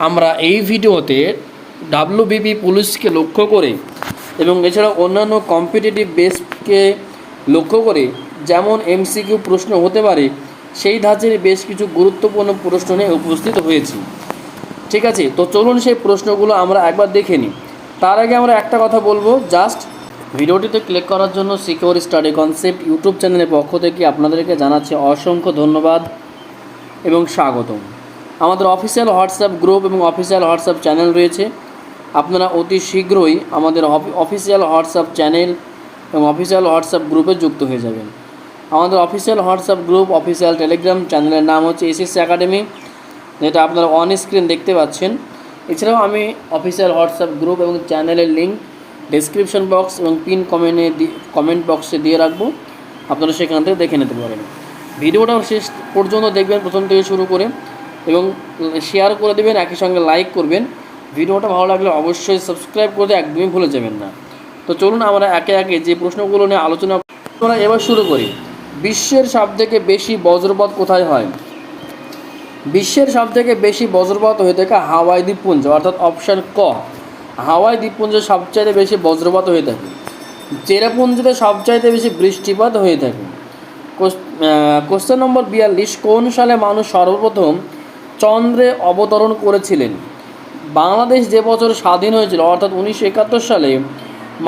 আমরা এই ভিডিওতে ডাব্লিউবিপি পুলিশকে লক্ষ্য করে এবং এছাড়া অন্যান্য কম্পিটিটিভ বেসকে লক্ষ্য করে যেমন এমসিকিউ প্রশ্ন হতে পারে সেই ধাঁচের বেশ কিছু গুরুত্বপূর্ণ প্রশ্ন নিয়ে উপস্থিত হয়েছি। ঠিক আছে, তো চলুন সেই প্রশ্নগুলো আমরা একবার দেখে নিই। তার আগে আমরা একটা কথা বলবো, জাস্ট ভিডিওটিতে ক্লিক করার জন্য সিকিউর স্টাডি কনসেপ্ট ইউটিউব চ্যানেলের পক্ষ থেকে আপনাদেরকে জানাচ্ছি অসংখ্য ধন্যবাদ এবং স্বাগতম। আমাদের অফিসিয়াল হোয়াটসঅ্যাপ গ্রুপ এবং অফিসিয়াল হোয়াটসঅ্যাপ চ্যানেল রয়েছে। আপনারা অতি শীঘ্রই আমাদের অফিসিয়াল হোয়াটসঅ্যাপ চ্যানেল এবং অফিসিয়াল হোয়াটসঅ্যাপ গ্রুপে যুক্ত হয়ে যাবেন। আমাদের official WhatsApp group official Telegram চ্যানেলের নাম হচ্ছে এসএসসি একাডেমি, যেটা আপনারা অন স্ক্রিন দেখতে পাচ্ছেন। এছাড়াও আমি অফিসিয়াল হোয়াটসঅ্যাপ গ্রুপ এবং চ্যানেলের লিঙ্ক ডেসক্রিপশন বক্স এবং পিন কমেন্ট বক্সে দিয়ে রাখবো, আপনারা সেখান থেকে দেখে নিতে পারেন। ভিডিওটাও শেষ পর্যন্ত দেখবেন প্রথম থেকে শুরু করে, এবং শেয়ার করে দেবেন, একই সঙ্গে লাইক করবেন। ভিডিওটা ভালো লাগলে অবশ্যই সাবস্ক্রাইব করতে একদমই ভুলে যাবেন না। তো চলুন আমরা একে একে যে প্রশ্নগুলো নিয়ে আলোচনা আমরা এবার শুরু করি। বিশ্বের সবথেকে বেশি বজ্রপাত কোথায় হয়? বিশ্বের সবথেকে বেশি বজ্রপাত হয়ে থাকে হাওয়াই দ্বীপপুঞ্জ, অর্থাৎ অপশান ক, হাওয়াই দ্বীপপুঞ্জে সবচাইতে বেশি বজ্রপাত হয়ে থাকে। চেরাপুঞ্জিতে সবচাইতে বেশি বৃষ্টিপাত হয়ে থাকে। কোশ্চেন নম্বর 42, কোন সালে মানুষ সর্বপ্রথম চন্দ্রে অবতরণ করেছিলেন? বাংলাদেশ যে বছর স্বাধীন হয়েছিল অর্থাৎ 1971 সালে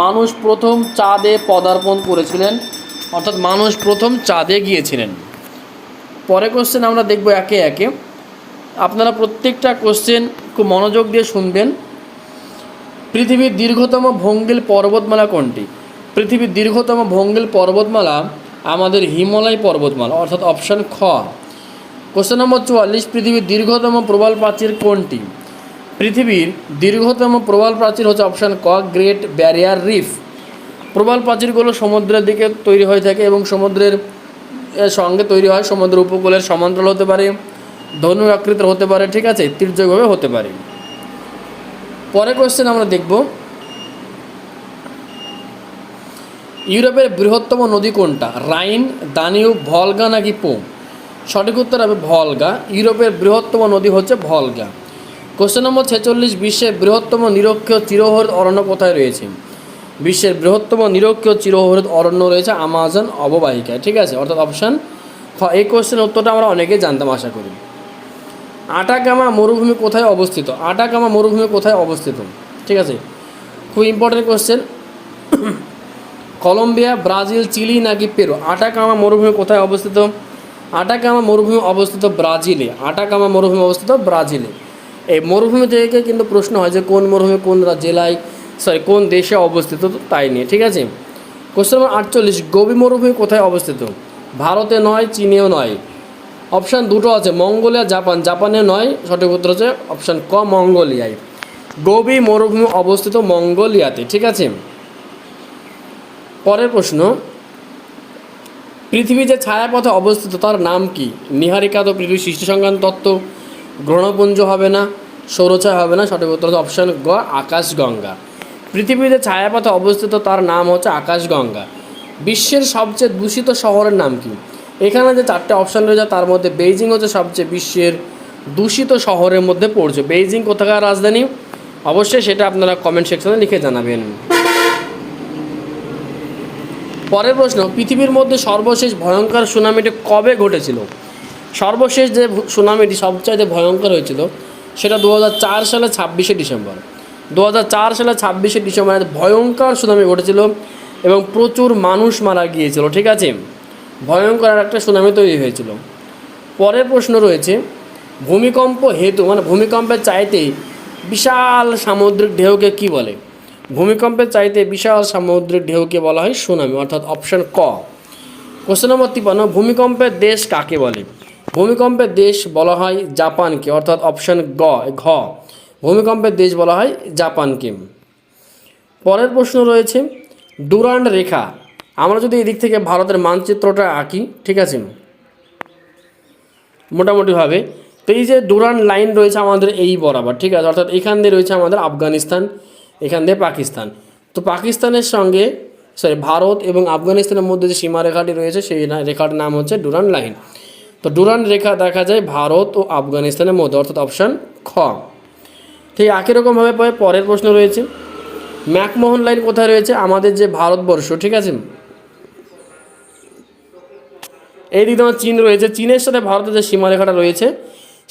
মানুষ প্রথম চাঁদে পদার্পণ করেছিলেন, অর্থাৎ মানুষ প্রথম চাঁদে গিয়েছিলেন। পরে কোশ্চেন আমরা দেখব একে একে। আপনারা প্রত্যেকটা কোশ্চেন খুব মনোযোগ দিয়ে শুনবেন। পৃথিবীর দীর্ঘতম ভঙ্গিল পর্বতমালা কোনটি? পৃথিবীর দীর্ঘতম ভঙ্গিল পর্বতমালা আমাদের হিমালয় পর্বতমালা, অর্থাৎ অপশান খ। কোশ্চেন নম্বর 44, পৃথিবীর দীর্ঘতম প্রবাল প্রাচীর কোনটি? পৃথিবীর দীর্ঘতম প্রবাল প্রাচীর হচ্ছে অপশান ক, গ্রেট ব্যারিয়ার রিফ। প্রবাল প্রাচীরগুলো সমুদ্রের দিকে তৈরি হয়ে থাকে এবং সমুদ্রের সঙ্গে তৈরি হয়, সমুদ্র উপকূলের সমান্তরাল হতে পারে, ধনু আকৃতির হতে পারে, ঠিক আছে, তির্যকভাবে হতে পারে। পরে কোশ্চেন আমরা দেখব, ইউরোপের বৃহত্তম নদী কোনটা? রাইন, দানিউব, ভলগা নাকি পো? সঠিক উত্তর হবে ভলগা। ইউরোপের বৃহত্তম নদী হচ্ছে ভলগা। কোশ্চেন নম্বর 46, বিশ্বের বৃহত্তম নিরক্ষীয় চিরহরিৎ অরণ্য কোথায় রয়েছে? বিশ্বের বৃহত্তম নিরক্ষীয় চিরহরিৎ অরণ্য রয়েছে আমাজন অববাহিকায়, ঠিক আছে, অর্থাৎ অপশান খ। এই কোশ্চেনের উত্তরটা আমরা অনেকেই জানতাম আশা করি। আটাকামা মরুভূমি কোথায় অবস্থিত? আটাকামা মরুভূমি কোথায় অবস্থিত? ঠিক আছে, খুব important question. Colombia, Brazil, Chile নাকি পেরু? আটাকামা মরুভূমি কোথায় অবস্থিত? আটাকামা মরুভূমি অবস্থিত ব্রাজিলে। আটাকামা মরুভূমি অবস্থিত ব্রাজিলে। এই মরুভূমি থেকে কিন্তু প্রশ্ন হয় যে কোন মরুভূমি কোন জেলায়, কোন দেশে অবস্থিত, তাই নিয়ে, ঠিক আছে। কোশ্চেন নম্বর 48, গোবি মরুভূমি কোথায় অবস্থিত? ভারতে নয়, চীনেও নয়। অপশান দুটো আছে, মঙ্গোলিয়া, জাপান। জাপানে নয়, সঠিক উত্তর হচ্ছে অপশান ক, মঙ্গোলিয়ায়। গোবি মরুভূমি অবস্থিত মঙ্গোলিয়াতে, ঠিক আছে। পরের প্রশ্ন, পৃথিবী যে ছায়াপথে অবস্থিত তার নাম কি? নীহারিকা তো পৃথিবীর সৃষ্টি সংক্রান্ত তত্ত্ব, গ্রহণপুঞ্জ হবে না, সৌরছায়া হবে না, সঠিক উত্তর হচ্ছে অপশান গ, আকাশগঙ্গা। পৃথিবীতে ছায়াপথে অবস্থিত তার নাম হচ্ছে আকাশগঙ্গা। বিশ্বের সবচেয়ে দূষিত শহরের নাম কি? এখানে যে চারটে অপশান রয়েছে তার মধ্যে বেইজিং হচ্ছে সবচেয়ে বিশ্বের দূষিত শহরের মধ্যে পড়ছে। বেইজিং কোথাকার রাজধানী? অবশ্যই সেটা আপনারা কমেন্ট সেকশনে লিখে জানাবেন। পরের প্রশ্ন, পৃথিবীর মধ্যে সর্বশেষ ভয়ঙ্কর সুনামিটি কবে ঘটেছিল? সর্বশেষ যে সুনামিটি সবচাইতে ভয়ঙ্কর হয়েছিল সেটা 2004 সালে 26শে ডিসেম্বর। 2004 সালে 26শে ডিসেম্বর ভয়ঙ্কর সুনামি ঘটেছিল এবং প্রচুর মানুষ মারা গিয়েছিল, ঠিক আছে। ভয়ঙ্কর একটা সুনামি তৈরি হয়েছিল। পরের প্রশ্ন রয়েছে, ভূমিকম্প হেতু মানে ভূমিকম্পের চাইতে বিশাল সামুদ্রিক ঢেউকে কি বলে? ভূমিকম্পের চাইতে বিশাল সামুদ্রিক ঢেউকে বলা হয় সুনামি, অর্থাৎ অপশান ক। কোশ্চেন নম্বর 53, ভূমিকম্পের দেশ কাকে বলে? ভূমিকম্পের দেশ বলা হয় জাপানকে, অর্থাৎ অপশান ঘ, ভূমিকম্পের দেশ বলা হয় জাপানকে। পরের প্রশ্ন রয়েছে, ডুরান্ড রেখা, আমরা যদি এদিক থেকে ভারতের মানচিত্রটা আঁকি, ঠিক আছে, মোটামুটিভাবে, তো এই যে ডুরান্ড লাইন রয়েছে আমাদের এই বরাবর, ঠিক আছে, অর্থাৎ এখান দিয়ে রয়েছে আমাদের আফগানিস্তান, এখান দিয়ে পাকিস্তান। তো পাকিস্তানের সঙ্গে ভারত এবং আফগানিস্তানের মধ্যে যে সীমারেখাটি রয়েছে সেই রেখাটির নাম হচ্ছে ডুরান্ড লাইন। তো ডুরান্ড রেখা দেখা যায় ভারত ও আফগানিস্তানের মধ্যে, অর্থাৎ অপশান খ। ঠিক একই রকমভাবে পরের প্রশ্ন রয়েছে, ম্যাকমোহন লাইন কোথায় রয়েছে? আমাদের যে ভারতবর্ষ, ঠিক আছে, এই দিকে তোমার চীন রয়েছে, চীনের সাথে ভারতের যে সীমারেখাটা রয়েছে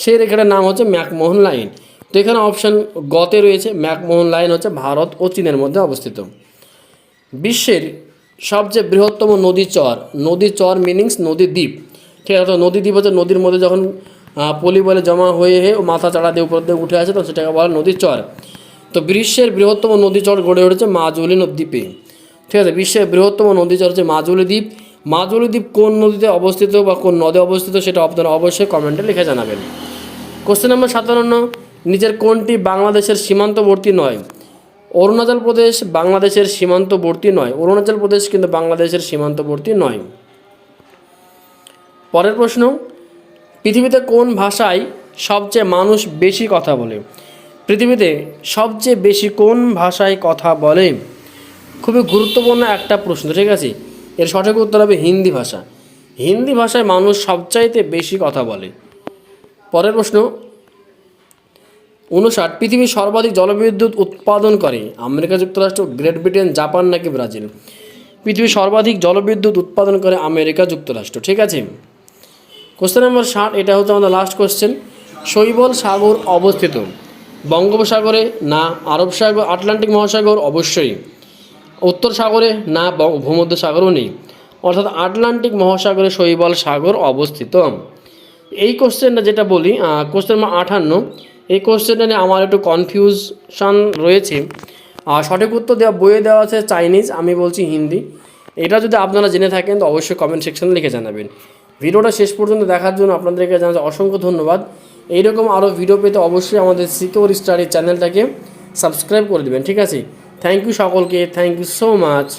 সেই রেখাটার নাম হচ্ছে ম্যাকমোহন লাইন। তো এখানে অপশান গতে রয়েছে ম্যাকমোহন লাইন হচ্ছে ভারত ও চীনের মধ্যে অবস্থিত। বিশ্বের সবচেয়ে বৃহত্তম নদী চর মিনিংস নদী দ্বীপ, ঠিক আছে, নদী দ্বীপ হচ্ছে নদীর মধ্যে যখন পলি বলে জমা হয়ে মাথা চাড়া দিয়ে উপর দিয়ে উঠে আসে তখন সেটাকে বলা নদীর চর। তো বিশ্বের বৃহত্তম নদী চর গড়ে উঠেছে মাজুলি দ্বীপে, ঠিক আছে, বিশ্বের বৃহত্তম নদী চর হচ্ছে মাজুলি দ্বীপ। মাজুলি দ্বীপ কোন নদীতে অবস্থিত বা কোন নদে অবস্থিত সেটা আপনারা অবশ্যই কমেন্টে লিখে জানাবেন। কোশ্চেন নম্বর 57, নিচের কোনটি বাংলাদেশের সীমান্তবর্তী নয়? অরুণাচল প্রদেশ বাংলাদেশের সীমান্তবর্তী নয়, অরুণাচল প্রদেশ কিন্তু বাংলাদেশের সীমান্তবর্তী নয়। পরের প্রশ্ন, পৃথিবীতে কোন ভাষায় সবচেয়ে মানুষ বেশি কথা বলে? পৃথিবীতে সবচেয়ে বেশি কোন ভাষায় কথা বলে? খুবই গুরুত্বপূর্ণ একটা প্রশ্ন, ঠিক আছে, এর সঠিক উত্তর হবে হিন্দি ভাষা। হিন্দি ভাষায় মানুষ সবচাইতে বেশি কথা বলে। পরের প্রশ্ন 59, পৃথিবীর সর্বাধিক জলবিদ্যুৎ উৎপাদন করে আমেরিকা যুক্তরাষ্ট্র, গ্রেট ব্রিটেন, জাপান নাকি ব্রাজিল? পৃথিবীর সর্বাধিক জলবিদ্যুৎ উৎপাদন করে আমেরিকা যুক্তরাষ্ট্র, ঠিক আছে। কোশ্চেন নম্বর 60, এটা হচ্ছে আমাদের লাস্ট কোশ্চেন, শৈবল সাগর অবস্থিত বঙ্গোপসাগরে না আরব সাগর, আটলান্টিক মহাসাগর অবশ্যই, উত্তর সাগরে না ভূমধ্য সাগরও নেই, অর্থাৎ আটলান্টিক মহাসাগরে শৈবল সাগর অবস্থিত। এই কোশ্চেনটা যেটা বলি, কোশ্চেন নম্বর 58, এই কোশ্চেনটা নিয়ে আমার একটু কনফিউশন রয়েছে। সঠিক উত্তর বইয়ে দেওয়া আছে চাইনিজ, আমি বলছি হিন্দি। এটা যদি আপনারা জেনে থাকেন তো অবশ্যই কমেন্ট সেকশনে লিখে জানাবেন। ভিডিওটা শেষ পর্যন্ত দেখার জন্য আপনাদেরকে জানাচ্ছি অসংখ্য ধন্যবাদ। এইরকম আরও ভিডিও পেতে অবশ্যই আমাদের সিকিউর স্টাডি চ্যানেলটাকে সাবস্ক্রাইব করে দেবেন, ঠিক আছে। থ্যাংক ইউ সকলকে, থ্যাংক ইউ সো মাচ।